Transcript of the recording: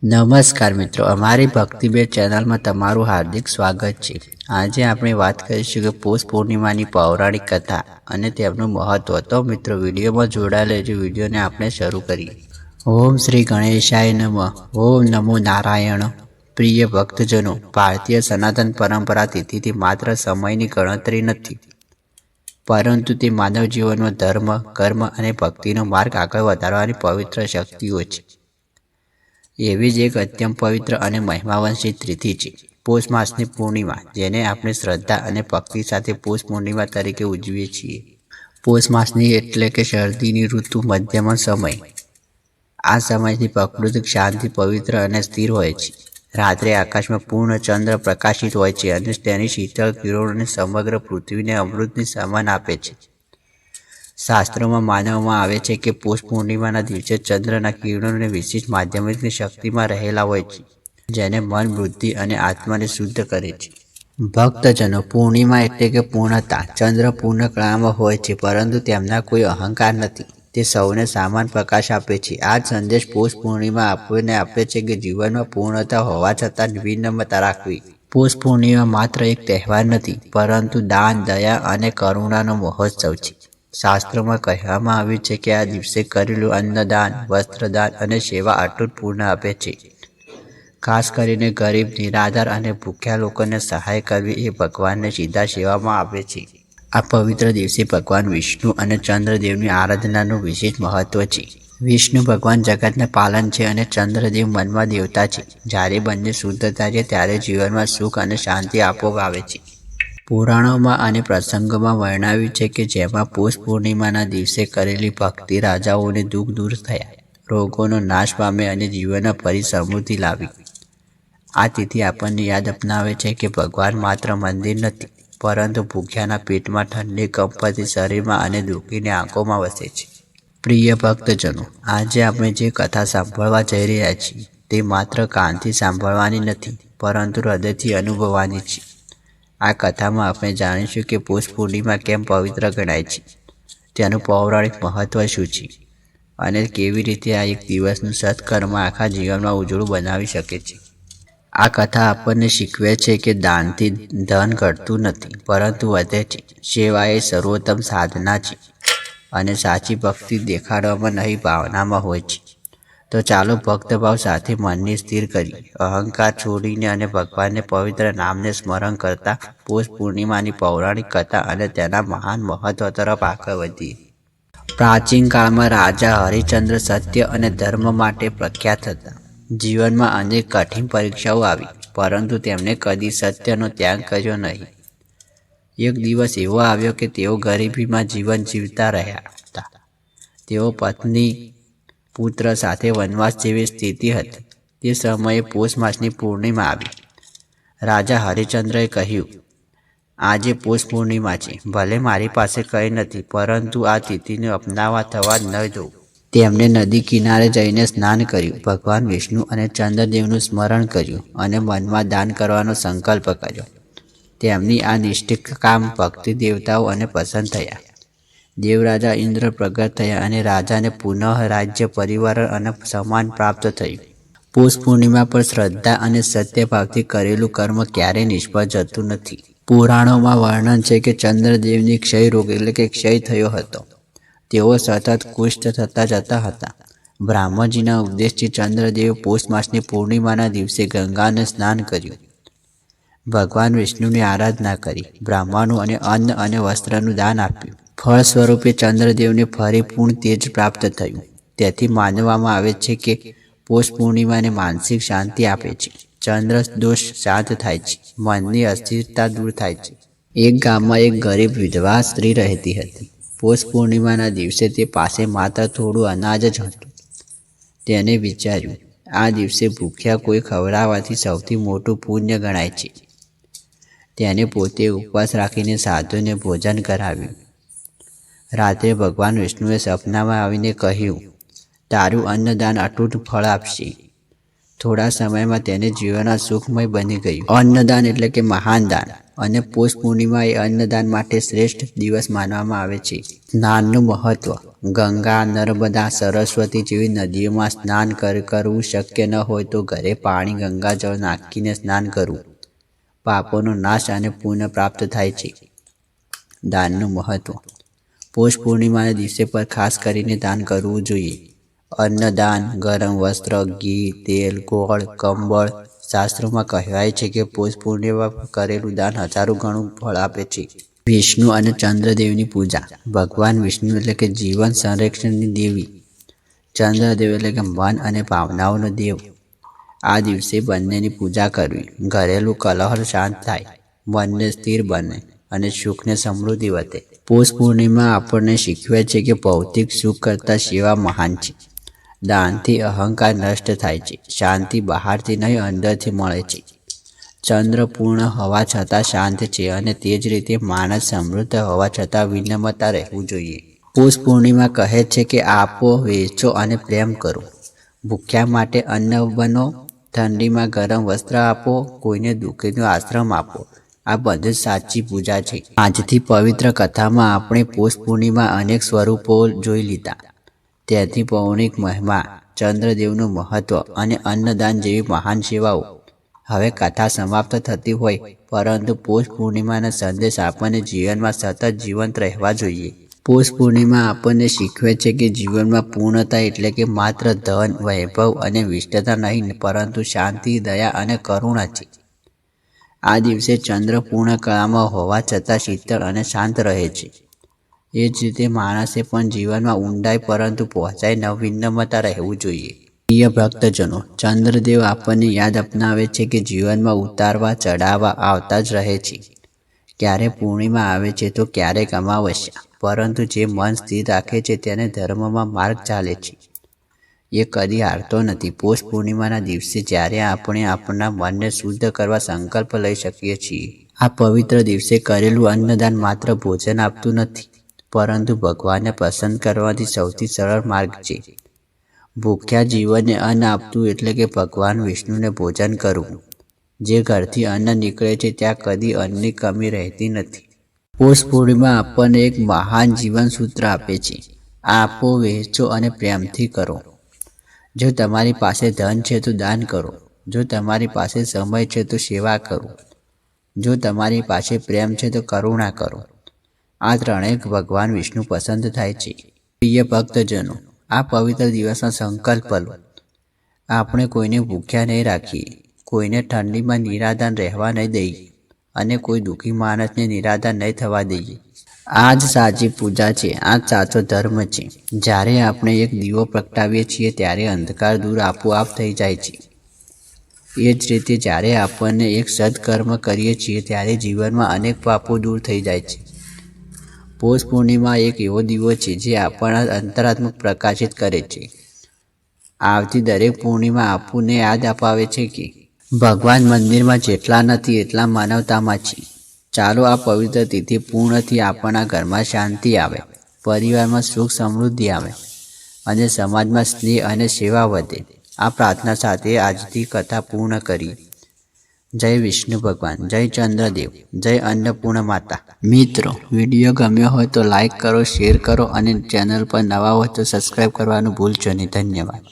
નમસ્કાર મિત્રો, અમારી ભક્તિબેટ ચેનલમાં તમારું હાર્દિક સ્વાગત છે। આજે આપણે વાત કરીશું કે પૌષ પૂર્ણિમાની પૌરાણિક કથા અને તેમનું મહત્વ। તો મિત્રો વિડીયોમાં જોડાયેલા રહેજો। વિડીયોને આપણે શરૂ કરીએ। ઓમ શ્રી ગણેશાય નમઃ। ઓમ નમો નારાયણ। પ્રિય ભક્તજનો, ભારતીય સનાતન પરંપરા તિથિથી માત્ર સમયની ગણતરી નથી, પરંતુ તે માનવ જીવનમાં ધર્મ, કર્મ અને ભક્તિનો માર્ગ આગળ વધારવાની પવિત્ર શક્તિઓ છે। એવી જ એક અત્યંત પવિત્ર અને મહિમાવંશિત તિથિ છે પૌષ માસની પૂર્ણિમા, જેને આપણે શ્રદ્ધા અને ભક્તિ સાથે પૌષ પૂર્ણિમા તરીકે ઉજવીએ છીએ। પૌષ માસની એટલે કે શરદીની ઋતુ મધ્યમાં સમય। આ સમયથી પ્રકૃતિ શાંતિ, પવિત્ર અને સ્થિર હોય છે। રાત્રે આકાશમાં પૂર્ણ ચંદ્ર પ્રકાશિત હોય છે અને તેની શીતળ કિરણોને સમગ્ર પૃથ્વીને અમૃતની સમાન આપે છે। શાસ્ત્રોમાં માનવામાં આવે છે કે પૌષ પૂર્ણિમાના દિવસે ચંદ્રના કિરણોને વિશેષ માધ્યમિક શક્તિમાં રહેલા હોય છે, જેને મન, બુદ્ધિ અને આત્માને શુદ્ધ કરે છે। ભક્તજનો, પૂર્ણિમા એટલે કે પૂર્ણતા। ચંદ્ર પૂર્ણ કળામાં હોય છે, પરંતુ તેમના કોઈ અહંકાર નથી। તે સૌને સમાન પ્રકાશ આપે છે। આ સંદેશ પૌષ પૂર્ણિમા આપણને આપે છે કે જીવનમાં પૂર્ણતા હોવા છતાં વિનમ્રતા રાખવી। પૌષ પૂર્ણિમા માત્ર એક તહેવાર નથી, પરંતુ દાન, દયા અને કરુણાનો મહોત્સવ છે। શાસ્ત્રોમાં કહેવામાં આવ્યું છે કે આ દિવસે કરેલું અન્નદાન, વસ્ત્રદાન અને સેવા અતૂટ પુણ્ય આપે છે। ખાસ કરીને ગરીબ, નિરાધાર અને ભૂખ્યા લોકોને સહાય કરવી એ ભગવાનને સીધા સેવામાં આવે છે। આ પવિત્ર દિવસે ભગવાન વિષ્ણુ અને ચંદ્રદેવની આરાધનાનું વિશેષ મહત્વ છે। વિષ્ણુ ભગવાન જગતના પાલન છે અને ચંદ્રદેવ મનમાં દેવતા છે। જ્યારે બંને શુદ્ધ થાય છે ત્યારે જીવનમાં સુખ અને શાંતિ આપોઆપ આવે છે। પુરાણોમાં અને પ્રસંગોમાં વર્ણવ્યું છે કે જેમાં પૌષ પૂર્ણિમાના દિવસે કરેલી ભક્તિ રાજાઓને દુઃખ દૂર થયા, રોગોનો નાશ પામે અને જીવનમાં ફરી સમૃદ્ધિ લાવી। આ તિથિ આપણને યાદ અપનાવે છે કે ભગવાન માત્ર મંદિર નથી, પરંતુ ભૂખ્યાના પેટમાં, ઠંડી કંપતી શરીરમાં અને દુઃખીની આંખોમાં વસે છે। પ્રિય ભક્તજનો, આજે આપણે જે કથા સાંભળવા જઈ રહ્યા છીએ તે માત્ર કાનથી સાંભળવાની નથી, પરંતુ હૃદયથી અનુભવવાની છે। આ કથામાં આપણે જાણીશું કે પૌષ પૂર્ણિમા કેમ પવિત્ર ગણાય છે, તેનું પૌરાણિક મહત્વ શું છે અને કેવી રીતે આ એક દિવસનું સત્કર્મ આખા જીવનમાં ઉજળું બનાવી શકે છે। આ કથા આપણને શીખવે છે કે દાનથી ધન ઘટતું નથી, પરંતુ વધે છે। સેવા એ સર્વોત્તમ સાધના છે અને સાચી ભક્તિ દેખાડવામાં નહીં, ભાવનામાં હોય છે। તો ચાલો ભક્તભાવ સાથે મનને સ્થિર કરીએ, અહંકાર છોડીને અને ભગવાનને પવિત્ર નામને સ્મરણ કરતા પૌષ પૂર્ણિમાની પૌરાણિક કથા અને તેના મહાન મહત્વ તરફ આગળ વધીએ। પ્રાચીન કાળમાં રાજા હરિશ્ચંદ્ર સત્ય અને ધર્મ માટે પ્રખ્યાત હતા। જીવનમાં અનેક કઠિન પરીક્ષાઓ આવી, પરંતુ તેમણે કદી સત્યનો ત્યાગ કર્યો નહીં। એક દિવસ એવો આવ્યો કે તેઓ ગરીબીમાં જીવન જીવતા રહ્યા હતા। તેઓ પત્ની, પુત્ર સાથે વનવાસ જેવી સ્થિતિ હતી। તે સમયે પૌષ માસની પૂર્ણિમા આવી। રાજા હરિશ્ચંદ્રએ કહ્યું, આજે પૌષ પૂર્ણિમા છે, ભલે મારી પાસે કંઈ નથી, પરંતુ આ તિથિને અપનાવવા થવા ન દો। તેમણે નદી કિનારે જઈને સ્નાન કર્યું, ભગવાન વિષ્ણુ અને ચંદ્રદેવનું સ્મરણ કર્યું અને મનમાં દાન કરવાનો સંકલ્પ કર્યો। તેમની આ નિષ્ઠાકામ ભક્તિ દેવતાઓ અને પસંદ થયા। દેવરાજા ઇન્દ્ર પ્રગટ થયા અને રાજાને પુનઃ રાજ્ય, પરિવાર અને સન્માન પ્રાપ્ત થયું। પૌષ પૂર્ણિમા પર શ્રદ્ધા અને સત્યભાવથી કરેલું કર્મ ક્યારેય નિષ્ફળ જતું નથી। પુરાણોમાં વર્ણન છે કે ચંદ્રદેવની ક્ષય રોગ એટલે કે ક્ષય થયો હતો। તેઓ સતત કુષ્ઠ થતા જતા હતા। બ્રહ્માજીના ઉપદેશથી ચંદ્રદેવે પૌષ માસની પૂર્ણિમાના દિવસે ગંગાને સ્નાન કર્યું, ભગવાન વિષ્ણુની આરાધના કરી, બ્રાહ્મણો અને અન્ન અને વસ્ત્રનું દાન આપ્યું। ફળ સ્વરૂપે ચંદ્રદેવને ફરી પૂર્ણ તેજ પ્રાપ્ત થયું। તેથી માનવામાં આવે છે કે પૌષ પૂર્ણિમાને માનસિક શાંતિ આપે છે, ચંદ્ર દોષ શાંત થાય છે, મનની અસ્થિરતા દૂર થાય છે। એક ગામમાં એક ગરીબ વિધવા સ્ત્રી રહેતી હતી। પૌષ પૂર્ણિમાના દિવસે તે પાસે માત્ર થોડું અનાજ જ હતું। તેને વિચાર્યું, આ દિવસે ભૂખ્યા કોઈ ખવડાવવાથી સૌથી મોટું પુણ્ય ગણાય છે। તેને પોતે ઉપવાસ રાખીને સાધુને ભોજન કરાવ્યું। રાત્રે ભગવાન વિષ્ણુએ સપનામાં આવીને કહ્યું, તારું અન્નદાન અતૂટ ફળ આપશે। થોડા સમયમાં તેને જીવન સુખમય બની ગયું. અન્નદાન એટલે કે મહાન દાન, અને પૌષ પૂર્ણિમા એ અન્નદાન માટે શ્રેષ્ઠ દિવસ માનવામાં આવે છે. સ્નાનનું મહત્વ. ગંગા, નર્મદા, સરસ્વતી જેવી નદીઓમાં સ્નાન કરવું શક્ય ન હોય તો ઘરે પાણી ગંગાજળ નાખીને સ્નાન કરવું. પાપોનો નાશ અને પુણ્ય પ્રાપ્ત થાય છે. દાનનું મહત્વ. પૌષ પૂર્ણિમાના દિવસે પર ખાસ કરીને દાન કરવું જોઈએ. અન્નદાન, ગરમ વસ્ત્ર, ઘી, તેલ, ગોળ, કંબળ. શાસ્ત્રોમાં કહેવાય છે કે પૌષ પૂર્ણિમા પર કરેલું દાન હજારો ગણું ફળ આપે છે. વિષ્ણુ અને ચંદ્રદેવની પૂજા. ભગવાન વિષ્ણુ એટલે કે જીવન સંરક્ષણની દેવી. ચંદ્રદેવ એટલે કે મન અને ભાવનાઓનો દેવ. આ દિવસે બંનેની પૂજા કરવી. ઘરેલું કલહ શાંત થાય, મનને સ્થિર બને અને સુખને સમૃદ્ધિ વધે. પૌષ પૂર્ણિમા આપણને શીખવે છે કે ભૌતિક સુખ કરતાં સેવા મહાન છે. દાનથી અહંકાર નષ્ટ થાય છે. શાંતિ બહારથી નહીં અંદરથી મળે છે. ચંદ્ર પૂર્ણ હોવા છતાં શાંત છે, અને તે જ રીતે માણસ સમૃદ્ધ હોવા છતાં વિનમ્રતા રહેવું જોઈએ. પૌષ પૂર્ણિમા કહે છે કે આપો, વેચો અને પ્રેમ કરો. ભૂખ્યા માટે અન્ન બનો, ઠંડીમાં ગરમ વસ્ત્ર આપો, કોઈને દુઃખીનો આશ્રમ આપો. આ બધું સાચી પૂજા છે. આજથી પવિત્ર કથામાં આપણે પૌષ પૂર્ણિમા અનેક સ્વરૂપો જોઈ લીધા. ત્યાંથી પૌરાણિક મહિમા, ચંદ્રદેવનું મહત્વ અને અન્નદાન જેવી મહાન સેવાઓ. હવે કથા સમાપ્ત થતી હોય, પરંતુ પૌષ પૂર્ણિમાના સંદેશ આપણને જીવનમાં સતત જીવંત રહેવા જોઈએ. પૌષ પૂર્ણિમા આપણને શીખવે છે કે જીવનમાં પૂર્ણતા એટલે કે માત્ર ધન, વૈભવ અને વિષ્ટતા નહીં, પરંતુ શાંતિ, દયા અને કરુણા છે. આ દિવસે ચંદ્ર પૂર્ણ કળામાં હોવા છતાં શીતળ અને શાંત રહે છે. એ જ રીતે માણસે પણ જીવનમાં ઊંડાઈ પરંતુ પહોંચાઈ વિનમ્રતા રહેવું જોઈએ. પ્રિય ભક્તજનો, ચંદ્રદેવ આપણને યાદ અપનાવે છે કે જીવનમાં ઉતારવા ચઢાવવા આવતા જ રહે છે. ક્યારે પૂર્ણિમા આવે છે તો ક્યારેક અમાવસ્યા, પરંતુ જે મન સ્થિર રાખે છે તેને ધર્મમાં માર્ગ ચાલે છે. એ કદી હારતો નથી. પૌષ પૂર્ણિમાના દિવસે જ્યારે આપણે આપણા મનને શુદ્ધ કરવા સંકલ્પ લઈ શકીએ છીએ. આ પવિત્ર દિવસે કરેલું અન્નદાન માત્ર ભોજન આપતું નથી, પરંતુ ભગવાનને પ્રસન્ન કરવાથી સૌથી સરળ માર્ગ છે. ભૂખ્યા જીવનને અન્ન આપતું એટલે કે ભગવાન વિષ્ણુને ભોજન કરવું. જે ઘરથી અન્ન નીકળે છે ત્યાં કદી અન્નની કમી રહેતી નથી. પૌષ પૂર્ણિમા આપણને એક મહાન જીવન સૂત્ર આપે છે. આપો, વહેંચો અને પ્રેમથી કરો. જો તમારી પાસે ધન છે તો દાન કરો. જો તમારી પાસે સમય છે તો સેવા કરો. જો તમારી પાસે પ્રેમ છે તો કરુણા કરો. આ ત્રણેય ભગવાન વિષ્ણુ પસંદ થાય છે. પ્રિય ભક્તજનો, આ પવિત્ર દિવસનો સંકલ્પ લો. આપણે કોઈને ભૂખ્યા નહીં રાખીએ, કોઈને ઠંડીમાં નિરાધાર રહેવા નહીં દઈએ, અને કોઈ દુઃખી માણસને નિરાધાર નહીં થવા દઈએ. આ જ સાચી પૂજા છે. આ જ સાચો ધર્મ છે. જ્યારે આપણે એક દીવો પ્રગટાવીએ છીએ ત્યારે અંધકાર દૂર આપોઆપ થઈ જાય છે. એ જ રીતે જ્યારે આપણને એક સદકર્મ કરીએ છીએ ત્યારે જીવનમાં અનેક પાપો દૂર થઈ જાય છે. પૌષ પૂર્ણિમા એક એવો દીવો છે જે આપણા અંતરાત્મા પ્રકાશિત કરે છે. આવતી દરેક પૂર્ણિમા આપણને યાદ અપાવે છે કે ભગવાન મંદિરમાં જેટલા નથી એટલા માનવતામાં છે. ચાલો આ પવિત્ર તિથિ પૂર્ણથી આપણા ઘરમાં શાંતિ આવે, પરિવારમાં સુખ સમૃદ્ધિ આવે અને સમાજમાં સ્નેહ અને સેવા વધે. આ પ્રાર્થના સાથે આજની કથા પૂર્ણ કરી. જય વિષ્ણુ ભગવાન, જય ચંદ્રદેવ, જય અન્નપૂર્ણા માતા. મિત્રો, વિડીયો ગમ્યો હોય તો લાઈક કરો, શેર કરો અને ચેનલ પર નવા હોય તો સબસ્ક્રાઈબ કરવાનું ભૂલશો નહીં. ધન્યવાદ.